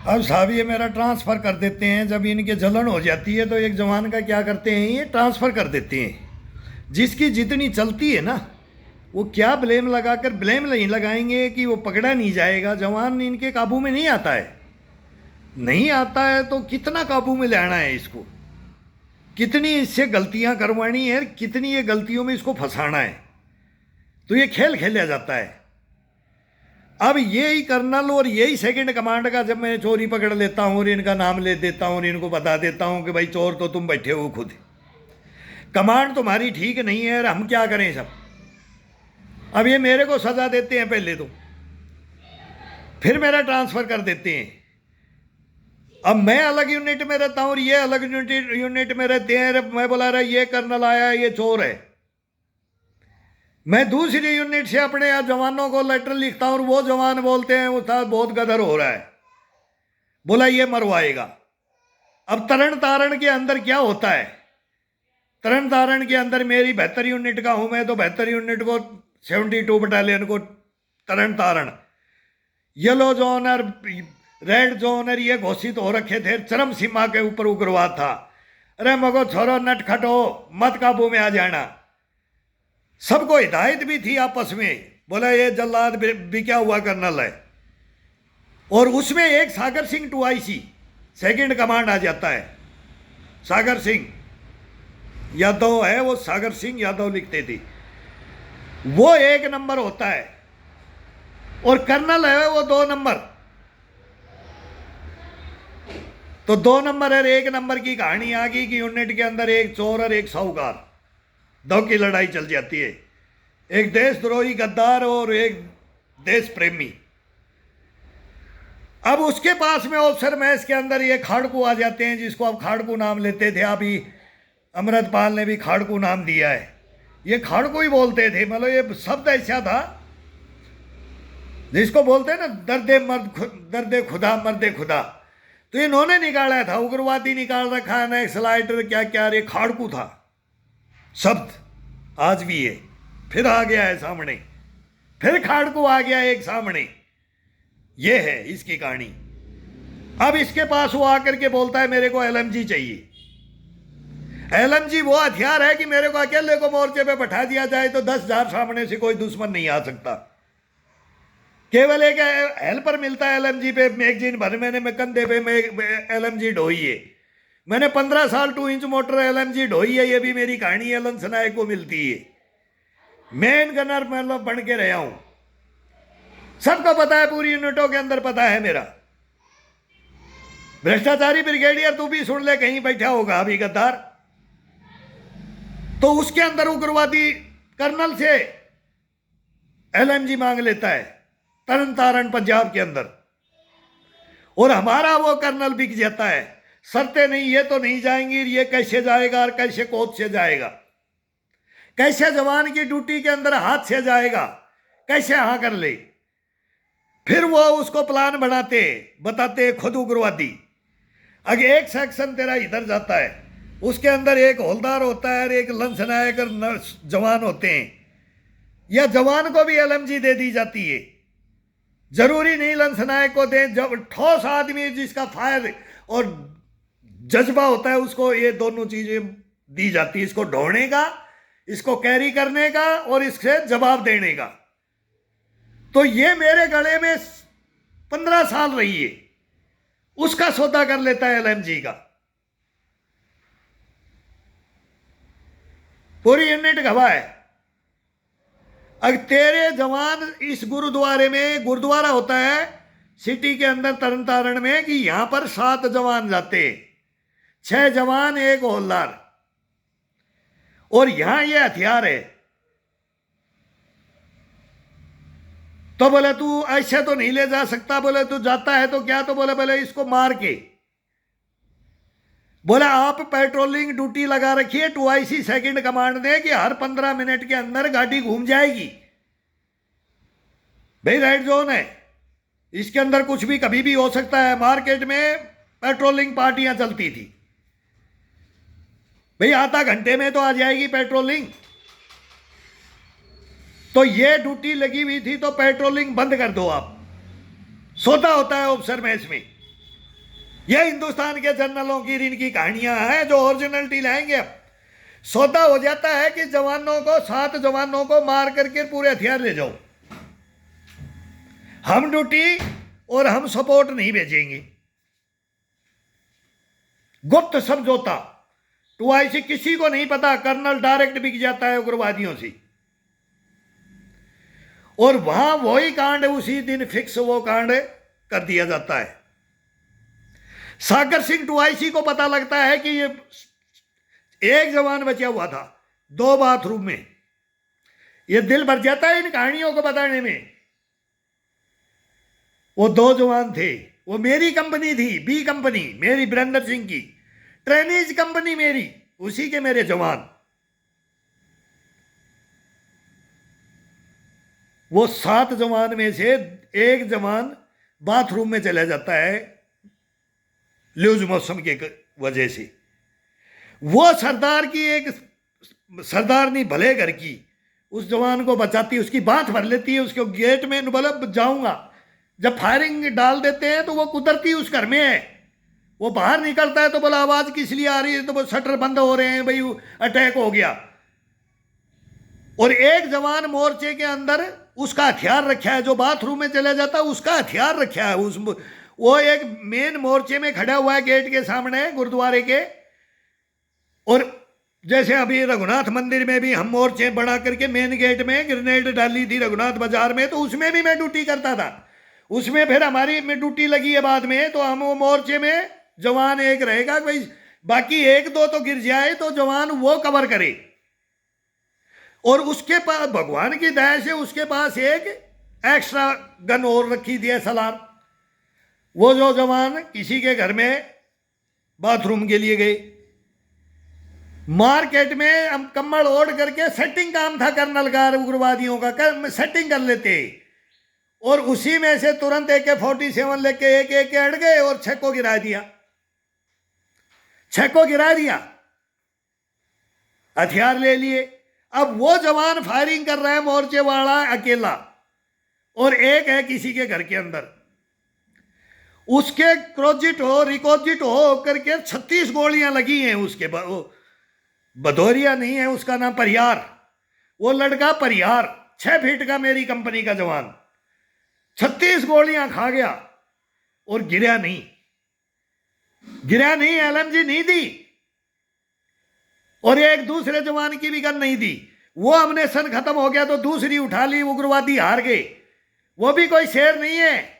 अब साहब ये मेरा ट्रांसफ़र कर देते हैं। जब इनके जलन हो जाती है तो एक जवान का क्या करते हैं, ये ट्रांसफ़र कर देते हैं। जिसकी जितनी चलती है ना, वो क्या ब्लेम लगाकर ब्लेम नहीं लगाएंगे कि वो पकड़ा नहीं जाएगा। जवान इनके काबू में नहीं आता है, नहीं आता है तो कितना काबू में लाना है इसको, कितनी इससे गलतियां करवानी है, कितनी ये गलतियों में इसको फंसाना है। तो ये खेल खेला जाता है। अब यही कर्नल और यही सेकंड कमांड का जब मैं चोरी पकड़ लेता हूँ और इनका नाम ले देता हूँ और इनको बता देता हूँ कि भाई चोर तो तुम बैठे हो खुद, कमांड तुम्हारी ठीक नहीं है और हम क्या करें सब। अब ये मेरे को सजा देते हैं पहले तो, फिर मेरा ट्रांसफ़र कर देते हैं। अब मैं अलग यूनिट में रहता हूँ और ये अलग यूनिट में रहते हैं। मैं बोला रहा ये कर्नल आया ये चोर है। मैं दूसरी यूनिट से अपने जवानों को लेटर लिखता हूँ और वो जवान बोलते हैं उस्ताद बहुत गदर हो रहा है, बोला ये मरवाएगा। अब तरण तारण के अंदर क्या होता है, तरण तारण के अंदर मेरी 72 यूनिट का हूँ मैं, तो 72 यूनिट को 72 बटालियन को तरण तारण येलो जोन और रेड जोन और ये घोषित हो रखे थे। चरम सीमा के ऊपर उग्रवाद था। अरे मगो छोरो नटखट हो, मत काबू में आ जाना। सबको हिदायत भी थी आपस में, बोला ये जल्लाद भी क्या हुआ कर्नल है। और उसमें एक Sagar Singh 2IC second command आ जाता है। सागर सिंह यादव है वो, सागर सिंह यादव लिखते थे, वो 1 नंबर होता है और कर्नल है वो 2 नंबर। तो 2 नंबर और 1 नंबर की कहानी आ गई कि यूनिट के अंदर एक चोर और एक साहूकार, दो की लड़ाई चल जाती है। एक देशद्रोही गद्दार और एक देश प्रेमी। अब उसके पास में ऑफिसर मैस के अंदर ये खाड़कू आ जाते हैं, जिसको अब खाड़कू नाम लेते थे। अभी अमृतपाल ने भी खाड़कू नाम दिया है। ये खाड़कू ही बोलते थे, मतलब ये शब्द ऐसा था जिसको बोलते हैं ना दर्दे खुदा मर्दे खुदा। तो इन्होंने निकाला था, उग्रवादी निकाल रखा है, नक्सलाइट क्या क्या, ये खाड़कू था शब्द, आज भी है। फिर आ गया है सामने, फिर खाड़कू आ गया एक सामने। ये है इसकी कहानी। अब इसके पास वो आकर के बोलता है मेरे को LMG चाहिए। LMG वो हथियार है कि मेरे को अकेले को मोर्चे पे बैठा दिया जाए तो 10,000 सामने से कोई दुश्मन नहीं आ सकता। केवल एक हेल्पर मिलता है LMG पे, मैगजीन भर मैंने मैं कंधे पे LMG ढोई है। मैंने 15 साल 2 इंच मोटर LMG ढोई है। ये भी मेरी कहानी है, लंस नायक को मिलती है। मेन गनर मतलब बन के रहा हूं, सबको पता है, पूरी यूनिटों के अंदर पता है मेरा। भ्रष्टाचारी ब्रिगेडियर तू भी सुन ले, कहीं बैठा होगा अभी गद्दार। तो उसके अंदर उग्रवादी कर्नल से LMG मांग लेता है तरन तारण पंजाब के अंदर, और हमारा वो कर्नल बिक जाता है। शर्तें नहीं, ये तो नहीं जाएंगी, ये कैसे जाएगा और कैसे कोच से जाएगा, कैसे जवान की ड्यूटी के अंदर हाथ से जाएगा, कैसे हाँ कर ले। फिर वो उसको प्लान बनाते बताते खुद उग्रवादी। अगर एक सेक्शन तेरा इधर जाता है, उसके अंदर एक हौलदार होता है और एक लंस नायक और जवान होते हैं, या जवान को भी LMG दे दी जाती है। जरूरी नहीं लंस नायक को दें, जब ठोस आदमी जिसका फायर और जज्बा होता है उसको ये दोनों चीजें दी जाती है, इसको ढोने का, इसको कैरी करने का और इससे जवाब देने का। तो ये मेरे गले में 15 साल रही है, उसका सौदा कर लेता है LMG का। पूरी यूनिट गवाह है। अगर तेरे जवान इस गुरुद्वारे में, गुरुद्वारा होता है सिटी के अंदर तरन तारण में, कि यहां पर 7 जवान जाते, 6 जवान 1 हौलदार, और यहां ये हथियार है। तो बोले तू ऐसे तो नहीं ले जा सकता। बोले तू जाता है तो क्या, तो बोले इसको मार के। बोला आप पेट्रोलिंग ड्यूटी लगा रखिए 2IC सेकंड कमांड ने कि हर 15 मिनट के अंदर गाड़ी घूम जाएगी। भाई रेड जोन है, इसके अंदर कुछ भी कभी भी हो सकता है। मार्केट में पेट्रोलिंग पार्टियां चलती थी, भाई आधा घंटे में तो आ जाएगी पेट्रोलिंग। तो ये ड्यूटी लगी हुई थी, तो पेट्रोलिंग बंद कर दो आप। सोता होता है ऑफिसर में इसमें, ये हिंदुस्तान के जनरलों की इनकी कहानियां हैं जो ओरिजिनलिटी लाएंगे। सौदा हो जाता है कि जवानों को, 7 जवानों को मार करके पूरे हथियार ले जाओ, हम ड्यूटी और हम सपोर्ट नहीं भेजेंगे। गुप्त समझौता, 2IC किसी को नहीं पता, कर्नल डायरेक्ट बिक जाता है उग्रवादियों से, और वहां वही कांड उसी दिन फिक्स वो कांड कर दिया जाता है। सागर सिंह 2IC को पता लगता है कि ये एक जवान बचा हुआ था 2 बाथरूम में। ये दिल भर जाता है इन कहानियों को बताने में। वो 2 जवान थे, वो मेरी कंपनी थी, बी कंपनी मेरी, वीरेंद्र सिंह की ट्रेनीज कंपनी मेरी, उसी के मेरे जवान। वो 7 जवान में से एक जवान बाथरूम में चला जाता है लूज मौसम के वजह से। वो सरदार की एक सरदारनी भले घर की उस जवान को बचाती, उसकी बात भर लेती है, उसके गेट में बोला जाऊंगा। जब फायरिंग डाल देते हैं तो वो कुदरती उस घर में है, वो बाहर निकलता है तो बोला आवाज किस लिए आ रही है, तो वो शटर बंद हो रहे हैं भाई, अटैक हो गया। और एक जवान मोर्चे के अंदर उसका हथियार रखा है, जो बाथरूम में चला जाता है उसका हथियार रखा है उस, वो एक मेन मोर्चे में खड़ा हुआ है गेट के सामने गुरुद्वारे के। और जैसे अभी रघुनाथ मंदिर में भी हम मोर्चे बना करके मेन गेट में ग्रेनेड डाली थी रघुनाथ बाजार में, तो उसमें भी मैं ड्यूटी करता था। उसमें फिर हमारी में ड्यूटी लगी है बाद में, तो हम वो मोर्चे में जवान एक रहेगा भाई, बाकी 1-2 तो गिर जाए तो जवान वो कवर करे। और उसके पास भगवान की दया से उसके पास एक एक्स्ट्रा गन और रखी थी SLR। वो जो जवान किसी के घर में बाथरूम के लिए गए, मार्केट में हम कम्बल ओढ़ करके सेटिंग काम था कर्नल का, उग्रवादियों का सेटिंग कर लेते, और उसी में से तुरंत AK-47 लेके एक अड़ गए और 6 को गिरा दिया, 6 को गिरा दिया, हथियार ले लिए। अब वो जवान फायरिंग कर रहा है मोर्चे वाला अकेला, और एक है किसी के घर के अंदर, उसके क्रोजिट हो रिकोजिट हो करके 36 गोलियां लगी हैं उसके। भदौरिया नहीं है उसका नाम, परिहार, वो लड़का परिहार 6 फीट का मेरी कंपनी का जवान, 36 गोलियां खा गया और गिरा नहीं, LMG नहीं दी, और एक दूसरे जवान की भी गन नहीं दी। वो अमनेशन खत्म हो गया तो दूसरी उठा ली, उग्रवादी हार गए। वो भी कोई शेर नहीं है,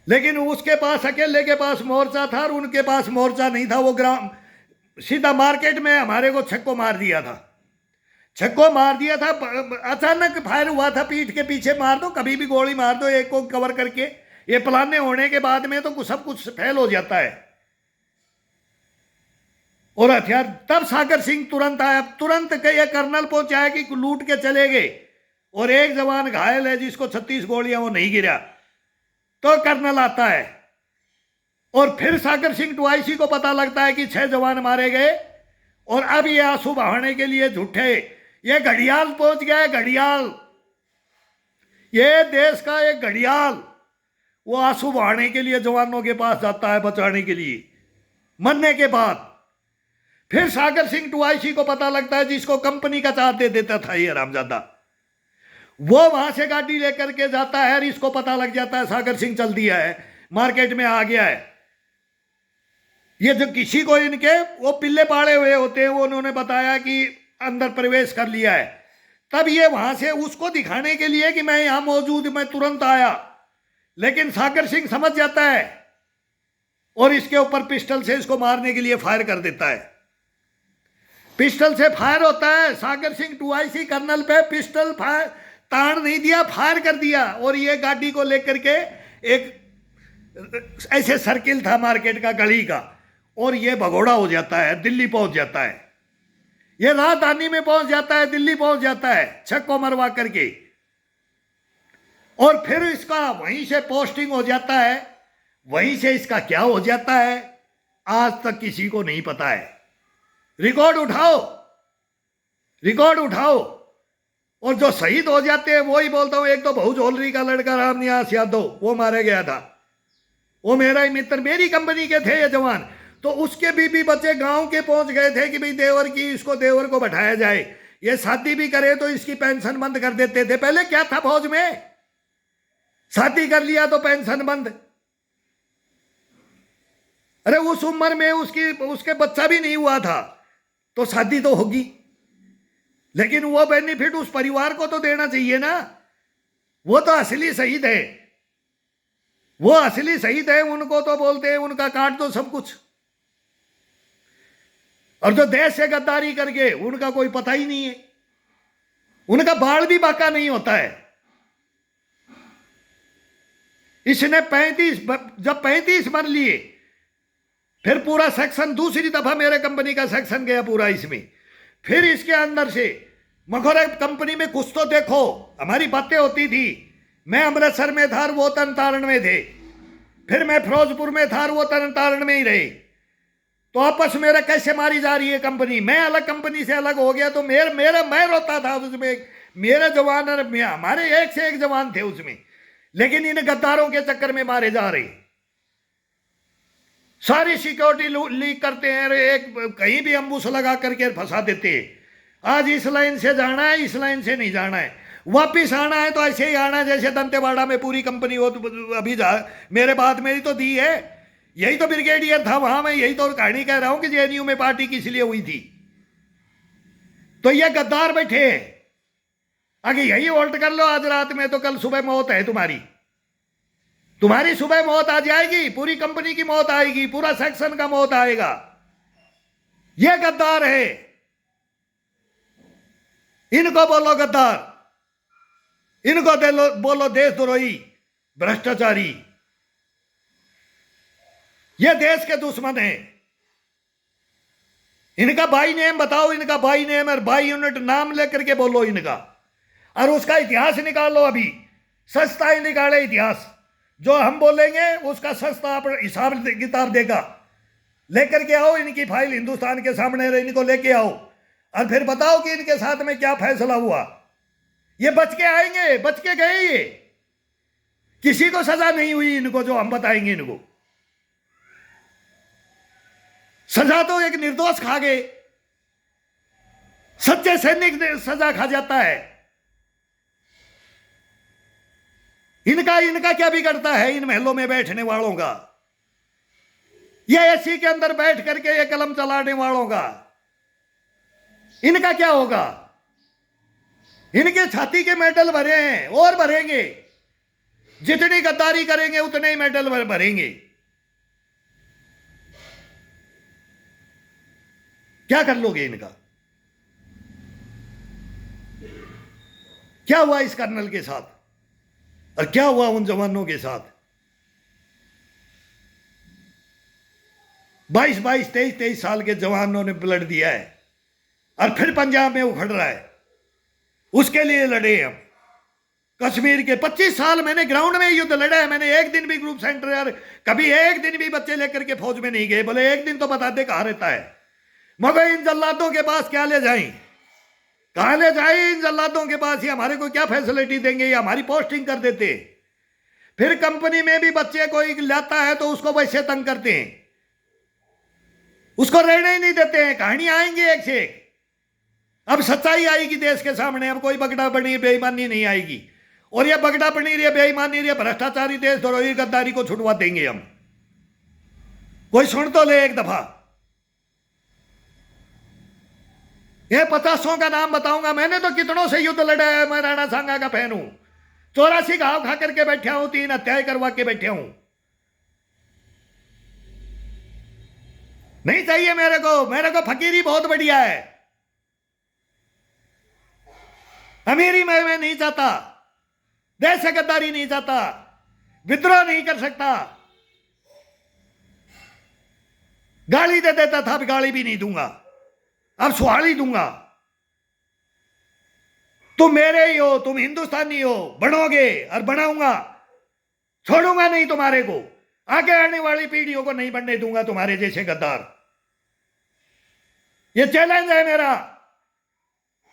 लेकिन उसके पास अकेले के पास मोर्चा था और उनके पास मोर्चा नहीं था। वो ग्राम सीधा मार्केट में हमारे को 6 को मार दिया था, 6 को मार दिया था। अचानक फायर हुआ था, पीठ के पीछे मार दो, कभी भी गोली मार दो एक को कवर करके, ये प्लाने होने के बाद में तो सब कुछ फेल हो जाता है। और हथियार तब सागर सिंह तुरंत आया, तुरंत ये कर्नल पहुंचाया कि लूट के चले गए, और एक जवान घायल है जिसको 36 गोलियां, वो नहीं गिरा। तो कर्नल आता है, और फिर सागर सिंह 2IC को पता लगता है कि 6 जवान मारे गए। और अब ये आंसू बहाने के लिए झूठे, ये घड़ियाल पहुंच गया है, घड़ियाल, ये देश का एक घड़ियाल, वो आंसू बहाने के लिए जवानों के पास जाता है बचाने के लिए। मरने के बाद फिर सागर सिंह 2IC को पता लगता है, जिसको कंपनी का चार्ज दे देता था ये हरामजादा, वो वहां से गाड़ी लेकर के जाता है, और इसको पता लग जाता है सागर सिंह चल दिया है, मार्केट में आ गया है। ये जो किसी को इनके वो पिल्ले पाड़े हुए होते हैं, वो उन्होंने बताया कि अंदर प्रवेश कर लिया है, तब ये वहां से उसको दिखाने के लिए कि मैं यहां मौजूद, मैं तुरंत आया। लेकिन सागर सिंह समझ जाता है और इसके ऊपर पिस्टल से इसको मारने के लिए फायर कर देता है। पिस्टल से फायर होता है, सागर सिंह 2IC कर्नल पे पिस्टल फायर ताड़ नहीं दिया, फायर कर दिया, और ये गाड़ी को लेकर के एक ऐसे सर्किल था मार्केट का, गली का, और ये भगोड़ा हो जाता है, दिल्ली पहुंच जाता है। ये राजधानी में पहुंच जाता है, दिल्ली पहुंच जाता है 6 को मरवा करके, और फिर इसका वहीं से पोस्टिंग हो जाता है। वहीं से इसका क्या हो जाता है आज तक किसी को नहीं पता है। रिकॉर्ड उठाओ, रिकॉर्ड उठाओ, और जो शहीद हो जाते हैं वही बोलता हूं। एक तो बहु झोलरी का लड़का रामनिवास यादव, वो मारा गया था, वो मेरा ही मित्र, मेरी कंपनी के थे ये जवान। तो उसके बीबी बच्चे गांव के पहुंच गए थे कि भाई देवर की, इसको देवर को बैठाया जाए, ये शादी भी करे तो इसकी पेंशन बंद कर देते थे। पहले क्या था फौज में, शादी कर लिया तो पेंशन बंद। अरे उस उम्र में उसके बच्चा भी नहीं हुआ था तो शादी तो होगी, लेकिन वो बेनिफिट उस परिवार को तो देना चाहिए ना। वो तो असली शहीद है, वो असली शहीद है, उनको तो बोलते हैं उनका काट दो सब कुछ। और जो देश से गद्दारी करके, उनका कोई पता ही नहीं है, उनका बाल भी बाका नहीं होता है। इसने 35 जब 35 मर लिए, फिर पूरा सेक्शन, दूसरी दफा मेरे कंपनी का सेक्शन गया पूरा इसमें। फिर इसके अंदर से मखोरे कंपनी में कुछ तो देखो, हमारी बातें होती थी। मैं अमृतसर में था, वो तरन में थे। फिर मैं फिरोजपुर में था, वो तरन में ही रहे। तो आपस में कैसे मारी जा रही है कंपनी। मैं अलग कंपनी से अलग हो गया तो मैं रोता था उसमें। मेरे जवान, हमारे एक से एक जवान थे उसमें, लेकिन इन गद्दारों के चक्कर में मारे जा रहे। सारी सिक्योरिटी लीक करते हैं, एक कहीं भी अम्बुस लगा करके फंसा देते हैं। आज इस लाइन से जाना है, इस लाइन से नहीं जाना है, वापिस आना है तो ऐसे ही आना है जैसे दंतेवाड़ा में पूरी कंपनी हो। तो अभी मेरे बाद मेरी तो दी है, यही तो ब्रिगेडियर था वहां। मैं यही तो कहानी कह रहा हूं कि जेएनयू में पार्टी किस लिए हुई थी। तो ये गद्दार बैठे हैं, आगे यही होल्ड कर लो आज रात में तो कल सुबह मौत है तुम्हारी। तुम्हारी सुबह मौत आ जाएगी, पूरी कंपनी की मौत आएगी, पूरा सेक्शन का मौत आएगा। ये गद्दार है, इनको बोलो गद्दार, इनको बोलो देशद्रोही, भ्रष्टाचारी। ये देश के दुश्मन हैं। इनका बाई नेम बताओ, इनका बाई नेम और बाई यूनिट नाम लेकर के बोलो इनका, और उसका इतिहास निकालो। अभी सस्ता ही निकाले इतिहास, जो हम बोलेंगे उसका सस्ता हिसाब किताब देगा। लेकर के आओ इनकी फाइल हिंदुस्तान के सामने, इनको लेके आओ और फिर बताओ कि इनके साथ में क्या फैसला हुआ। ये बच के आएंगे, बच के गए, ये किसी को सजा नहीं हुई इनको, जो हम बताएंगे इनको। सजा तो एक निर्दोष खा गए, सच्चे सैनिक सजा खा जाता है। इनका क्या बिगड़ता है इन महलों में बैठने वालों का, या एसी के अंदर बैठ करके ये कलम चलाने वालों का, इनका क्या होगा। इनके छाती के मेडल भरे हैं और भरेंगे, जितनी गद्दारी करेंगे उतने ही मेडल भरेंगे। क्या कर लोगे इनका। क्या हुआ इस कर्नल के साथ और क्या हुआ उन जवानों के साथ। 22-22, 23-23 साल के जवानों ने ब्लड दिया है और फिर पंजाब में उखड़ रहा है। उसके लिए लड़े हम। कश्मीर के 25 साल मैंने ग्राउंड में युद्ध लड़ा है। मैंने एक दिन भी ग्रुप सेंटर यार कभी एक दिन भी बच्चे लेकर के फौज में नहीं गए। बोले एक दिन तो बता दे कहां रहता है। मगर इन जल्लादों के पास क्या ले जाएं, कहां ले जाएं इन जल्लादों के पास। ये हमारे को क्या फैसिलिटी देंगे, ये हमारी पोस्टिंग कर देते। फिर कंपनी में भी बच्चे कोई लाता है तो उसको वैसे तंग करते हैं, उसको रहने ही नहीं देते हैं। कहानियां आएंगी एक से एक। अब सच्चाई आएगी देश के सामने। अब कोई बगड़ा बनी बेईमानी नहीं आएगी। और ये बगड़ा बनी रही, बेईमानी रही, भ्रष्टाचारी देशद्रोही गद्दारी को छुड़वा देंगे हम। कोई सुन तो ले एक दफा। ये 50 का नाम बताऊंगा। मैंने तो कितनों से युद्ध लड़ा है। मैं राणा सांगा का फैन हूं। 84 घाव खा करके बैठा हूं, 3 हत्याएं करवा के बैठे हूं। नहीं चाहिए मेरे को फकीरी बहुत बढ़िया है। अमीरी में मैं नहीं चाहता, देश से गद्दारी नहीं चाहता, विद्रोह नहीं कर सकता। गाली दे देता था, अब गाली भी नहीं दूंगा, अब सुहाली दूंगा। तुम मेरे ही हो, तुम हिंदुस्तानी हो, बनोगे और बनाऊंगा। छोड़ूंगा नहीं तुम्हारे को। आगे आने वाली पीढ़ियों को नहीं बनने दूंगा तुम्हारे जैसे गद्दार। ये चैलेंज है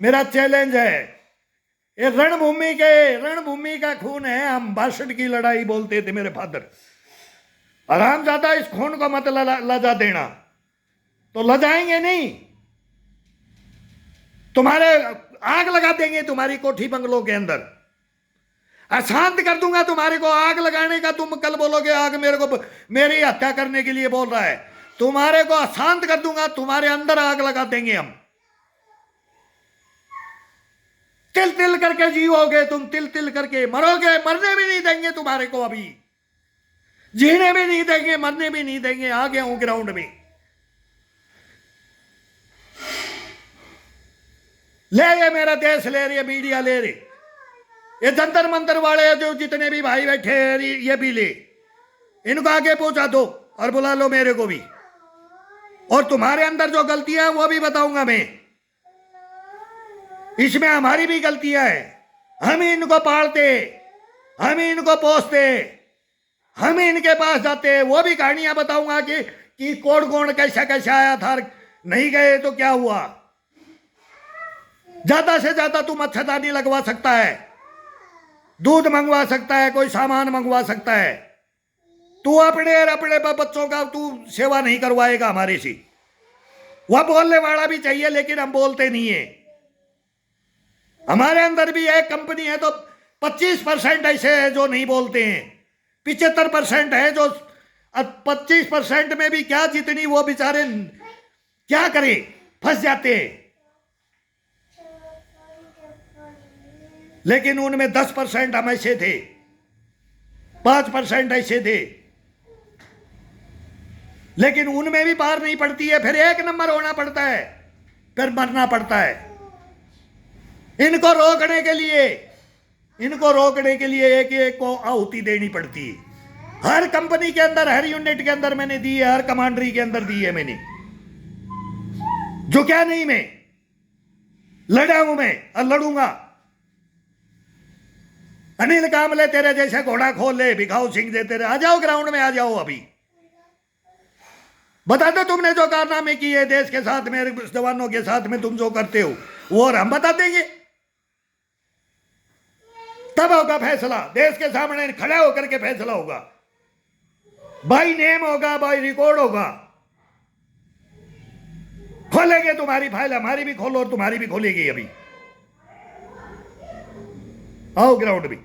मेरा चैलेंज है। ये रणभूमि का खून है। हम 62 की लड़ाई बोलते थे मेरे फादर। हरामजादा इस खून को मत लजा देना। तो लजाएंगे नहीं, तुम्हारे आग लगा देंगे तुम्हारी कोठी बंगलों के अंदर, अशांत कर दूंगा तुम्हारे को। आग लगाने का तुम कल बोलोगे आग मेरे को मेरी हत्या करने के लिए बोल रहा है, तुम्हारे को अशांत कर दूंगा, तुम्हारे अंदर आग लगा देंगे हम। तिल तिल करके जीवोगे तुम, तिल तिल करके मरोगे, मरने भी नहीं देंगे तुम्हारे को, अभी जीने भी नहीं देंगे, मरने भी नहीं देंगे। आ गया हूं ग्राउंड में। ले ये मेरा देश ले रही है, मीडिया ले रही, ये जंतर मंतर वाले जो जितने भी भाई बैठे हैं ये भी ले, इनको आगे पहुंचा दो और बुला लो मेरे को भी। और तुम्हारे अंदर जो गलतियां हैं वो भी बताऊंगा मैं, इसमें हमारी भी गलतियां हैं। हम ही इनको पालते, हम ही इनको पोसते, हम ही इनके पास जाते, वो भी कहानियां बताऊंगा कि कौन कौन कैसा कैसा आया था, नहीं गए तो क्या हुआ। ज्यादा से ज्यादा तू मच्छरदानी लगवा सकता है, दूध मंगवा सकता है, कोई सामान मंगवा सकता है, तू अपने बच्चों का तू सेवा नहीं करवाएगा हमारे से। वह बोलने वाला भी चाहिए, लेकिन हम बोलते नहीं है। हमारे अंदर भी एक कंपनी है तो 25% ऐसे है जो नहीं बोलते हैं, 75% है जो 25% में भी क्या, जितनी वो बेचारे क्या करे, फंस जाते हैं। लेकिन उनमें 10% हम ऐसे थे, 5% ऐसे थे, लेकिन उनमें भी पार नहीं पड़ती है, फिर 1 नंबर होना पड़ता है, फिर मरना पड़ता है। इनको रोकने के लिए एक एक को आहुति देनी पड़ती है। हर कंपनी के अंदर, हर यूनिट के अंदर मैंने दी है, हर कमांडरी के अंदर दी है मैंने। जो क्या नहीं, मैं लड़ा हूं, मैं और लड़ूंगा। अनिल कामले तेरे जैसे घोड़ा खोल ले, भिखाऊ सिंह दे तेरे, आ जाओ ग्राउंड में, आ जाओ अभी, बता दो तुमने जो कारनामे किए देश के साथ, मेरे जवानों के साथ में तुम जो करते हो वो, और हम बता देंगे। तब होगा फैसला, देश के सामने खड़ा होकर के फैसला होगा, बाई नेम होगा, बाई रिकॉर्ड होगा। खोलेंगे तुम्हारी फाइल, हमारी भी खोलो और तुम्हारी भी खोलेगी। अभी आओ ग्राउंड में।